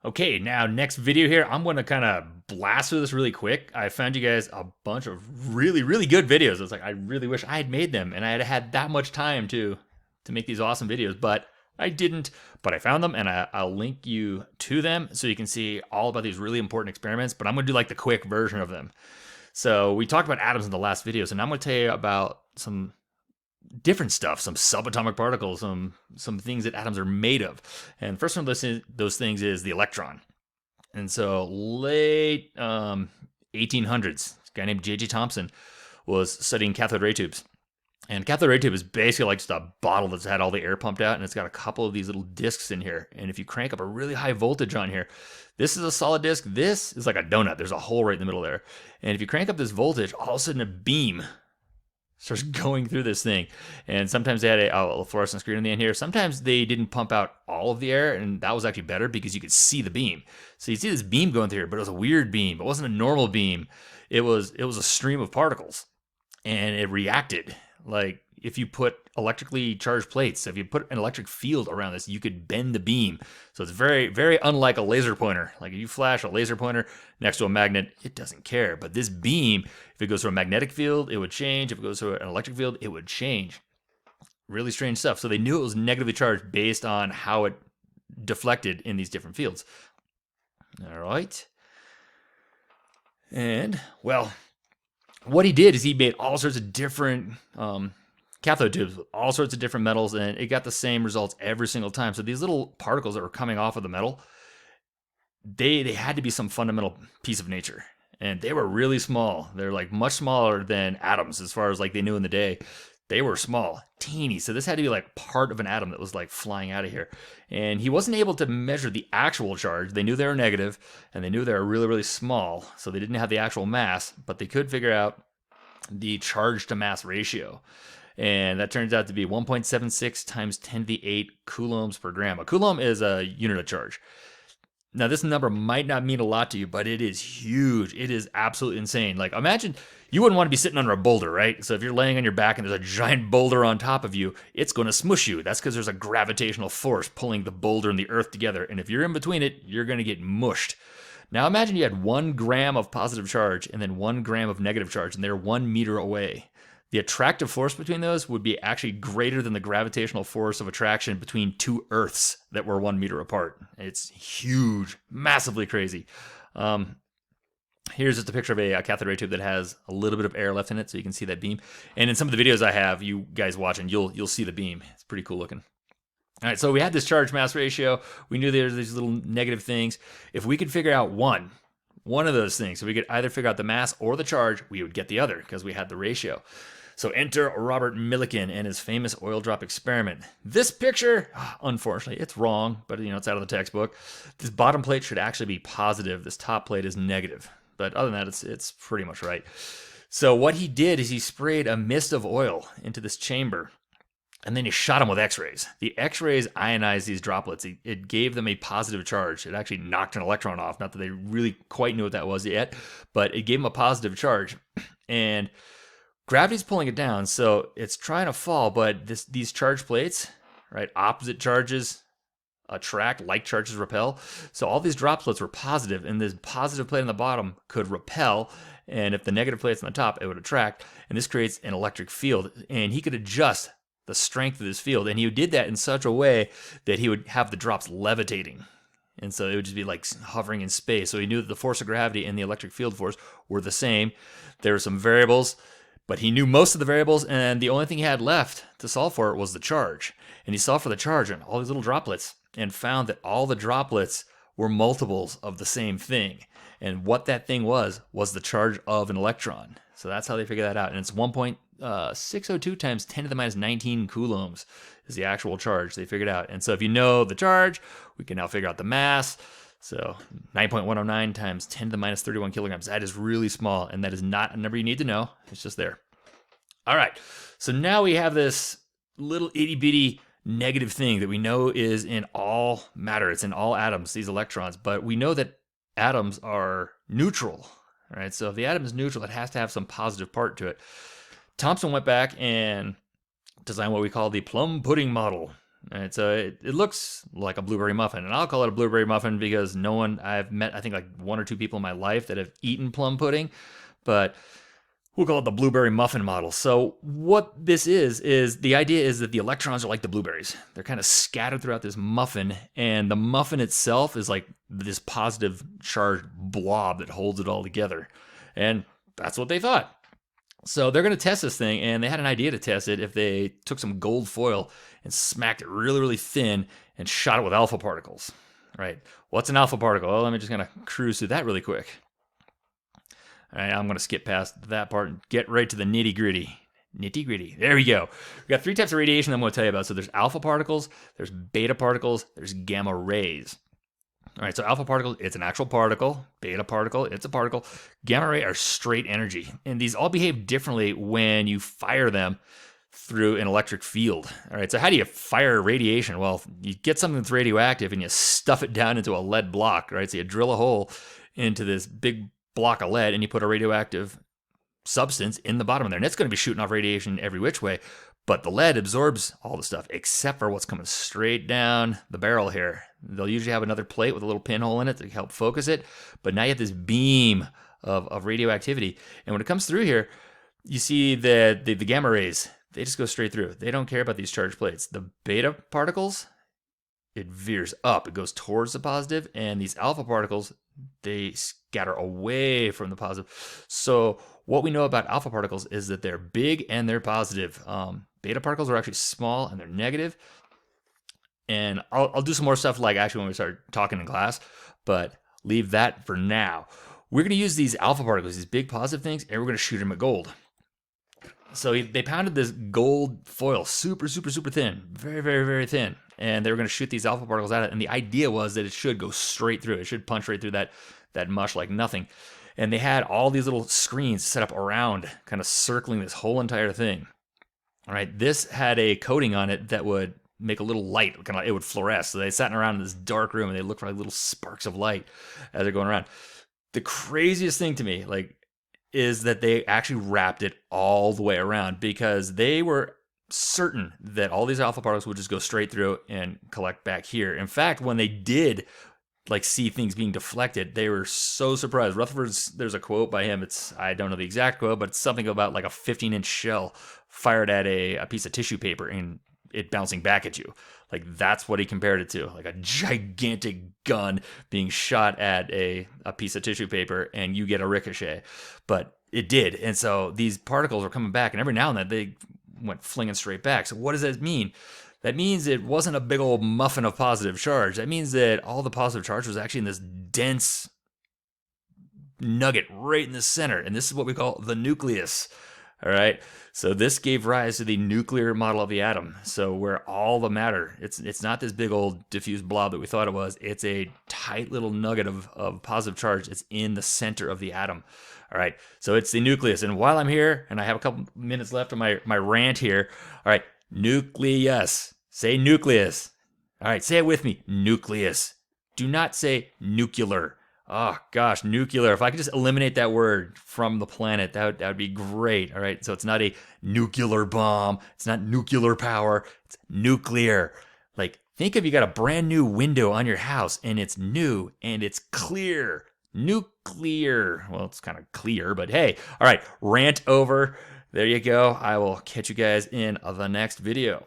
Okay, now next video here, I'm going to kind of blast through this really quick. I found you guys a bunch of really good videos. I was like, I really wish I had made them and I had had that much time to make these awesome videos, but I didn't. But I found them and I'll link you to them so you can see all about these really important experiments, but I'm going to do like the quick version of them. So we talked about atoms in the last video, so now I'm going to tell you about some different stuff, some subatomic particles, some things that atoms are made of. And first one of those things is the electron. And so late 1800s, a guy named J.J. Thomson was studying cathode ray tubes. And cathode ray tube is basically like just a bottle that's had all the air pumped out, and it's got a couple of these little discs in here. And if you crank up a really high voltage on here, this is a solid disc. This is like a donut. There's a hole right in the middle there. And if you crank up this voltage, all of a sudden a beam starts going through this thing. And sometimes they had a fluorescent screen in the end here. Sometimes they didn't pump out all of the air, and that was actually better because you could see the beam. So you see this beam going through here, but it was a weird beam. It wasn't a normal beam. It was a stream of particles, and it reacted. Like if you put electrically charged plates, if you put an electric field around this, you could bend the beam. So it's very unlike a laser pointer. Like if you flash a laser pointer next to a magnet, it doesn't care. But this beam, if it goes through a magnetic field, it would change. If it goes through an electric field, it would change. Really strange stuff. So they knew it was negatively charged based on how it deflected in these different fields. All right. And, well, what he did is he made all sorts of different cathode tubes with all sorts of different metals, and it got the same results every single time. So these little particles that were coming off of the metal, they had to be some fundamental piece of nature. And they were really small. They're like much smaller than atoms as far as like they knew in the day. They were small, teeny. So this had to be like part of an atom that was like flying out of here. And he wasn't able to measure the actual charge. They knew they were negative, and they knew they were really small. So they didn't have the actual mass, but they could figure out the charge to mass ratio. And that turns out to be 1.76 times 10 to the 8 coulombs per gram. A coulomb is a unit of charge. Now, this number might not mean a lot to you, but it is huge. It is absolutely insane. Like, imagine you wouldn't want to be sitting under a boulder, right? So if you're laying on your back and there's a giant boulder on top of you, it's going to smush you. That's because there's a gravitational force pulling the boulder and the earth together. And if you're in between it, you're going to get mushed. Now, imagine you had 1 gram of positive charge and then 1 gram of negative charge, and they're 1 meter away. The attractive force between those would be actually greater than the gravitational force of attraction between 2 Earths that were 1 meter apart. It's huge, massively crazy. Here's just a picture of a cathode ray tube that has a little bit of air left in it, so you can see that beam. And in some of the videos I have, you guys watching, you'll see the beam. It's pretty cool looking. All right, so we had this charge mass ratio. We knew there's these little negative things. If we could figure out one of those things, so we could either figure out the mass or the charge, we would get the other because we had the ratio. So enter Robert Millikan and his famous oil drop experiment. This picture, unfortunately, it's wrong, but it's out of the textbook. This bottom plate should actually be positive. This top plate is negative. But other than that, it's pretty much right. So what he did is he sprayed a mist of oil into this chamber, and then he shot them with X-rays. The X-rays ionized these droplets. It gave them a positive charge. It actually knocked an electron off. Not that they really quite knew what that was yet, but it gave them a positive charge. And gravity's pulling it down, so it's trying to fall, but these charged plates, right, opposite charges attract, like charges repel. So all these droplets were positive, and this positive plate on the bottom could repel, and if the negative plate's on the top, it would attract, and this creates an electric field. And he could adjust the strength of this field, and he did that in such a way that he would have the drops levitating. And so it would just be like hovering in space. So he knew that the force of gravity and the electric field force were the same. There were some variables, but he knew most of the variables, and the only thing he had left to solve for was the charge. And he solved for the charge on all these little droplets and found that all the droplets were multiples of the same thing. And what that thing was the charge of an electron. So that's how they figured that out. And it's 1.602 times 10 to the minus 19 coulombs is the actual charge they figured out. And so if you know the charge, we can now figure out the mass. So 9.109 times 10 to the minus 31 kilograms. That is really small, and that is not a number you need to know. It's just there. All right, so now we have this little itty-bitty negative thing that we know is in all matter. It's in all atoms, these electrons, but we know that atoms are neutral, right? So if the atom is neutral, it has to have some positive part to it. Thomson went back and designed what we call the Plum pudding model. All right, so it looks like a blueberry muffin, and I'll call it a blueberry muffin because I've met, I think, like 1 or 2 people in my life that have eaten plum pudding, but we'll call it the blueberry muffin model. So what this is the idea is that the electrons are like the blueberries. They're kind of scattered throughout this muffin, and the muffin itself is like this positive charged blob that holds it all together. And that's what they thought. So they're going to test this thing, and they had an idea to test it if they took some gold foil and smacked it really, really thin and shot it with alpha particles. Right? What's an alpha particle? Well, let me just kind of cruise through that really quick. All right, I'm going to skip past that part and get right to the nitty gritty. Nitty gritty. There we go. We've got 3 types of radiation I'm going to tell you about. So there's alpha particles, there's beta particles, there's gamma rays. All right, so alpha particle, it's an actual particle. Beta particle, it's a particle. Gamma ray are straight energy. And these all behave differently when you fire them through an electric field. All right, so how do you fire radiation? Well, you get something that's radioactive and you stuff it down into a lead block, right? So you drill a hole into this big block of lead and you put a radioactive substance in the bottom of there. And it's going to be shooting off radiation every which way. But the lead absorbs all the stuff except for what's coming straight down the barrel here. They'll usually have another plate with a little pinhole in it to help focus it. But now you have this beam of radioactivity. And when it comes through here, you see that the gamma rays, they just go straight through. They don't care about these charged plates. The beta particles, it veers up. It goes towards the positive. And these alpha particles, they scatter away from the positive. So what we know about alpha particles is that they're big and they're positive. Beta particles are actually small and they're negative. And I'll do some more stuff like actually when we start talking in class, but leave that for now. We're going to use these alpha particles, these big positive things, and we're going to shoot them at gold. So they pounded this gold foil super, super, super thin, very, very, very thin. And they were going to shoot these alpha particles at it. And the idea was that it should go straight through. It should punch right through that mush like nothing. And they had all these little screens set up around, kind of circling this whole entire thing. All right, this had a coating on it that would make a little light, kind of it would fluoresce. So they sat around in this dark room and they looked like little sparks of light as they're going around. The craziest thing to me, is that they actually wrapped it all the way around because they were certain that all these alpha particles would just go straight through and collect back here. In fact, when they did see things being deflected, they were so surprised. Rutherford's, there's a quote by him. I don't know the exact quote, but it's something about like a 15-inch shell fired at a piece of tissue paper and it bouncing back at you. Like that's what he compared it to, like a gigantic gun being shot at a piece of tissue paper and you get a ricochet. But it did. And so these particles were coming back and every now and then they went flinging straight back. So what does that mean? That means it wasn't a big old muffin of positive charge. That means that all the positive charge was actually in this dense nugget right in the center. And this is what we call the nucleus. All right. So this gave rise to the nuclear model of the atom. So where all the matter, it's not this big old diffuse blob that we thought it was. It's a tight little nugget of positive charge. It's in the center of the atom. All right. So it's the nucleus. And while I'm here, and I have a couple minutes left of my rant here. All right. Nucleus. Say nucleus. All right. Say it with me. Nucleus. Do not say nuclear. Oh, gosh, nuclear. If I could just eliminate that word from the planet, that would be great. All right. So it's not a nuclear bomb. It's not nuclear power. It's nuclear. Think if you got a brand new window on your house and it's new and it's clear. Nuclear. Well, it's kind of clear, but hey. All right. Rant over. There you go. I will catch you guys in the next video.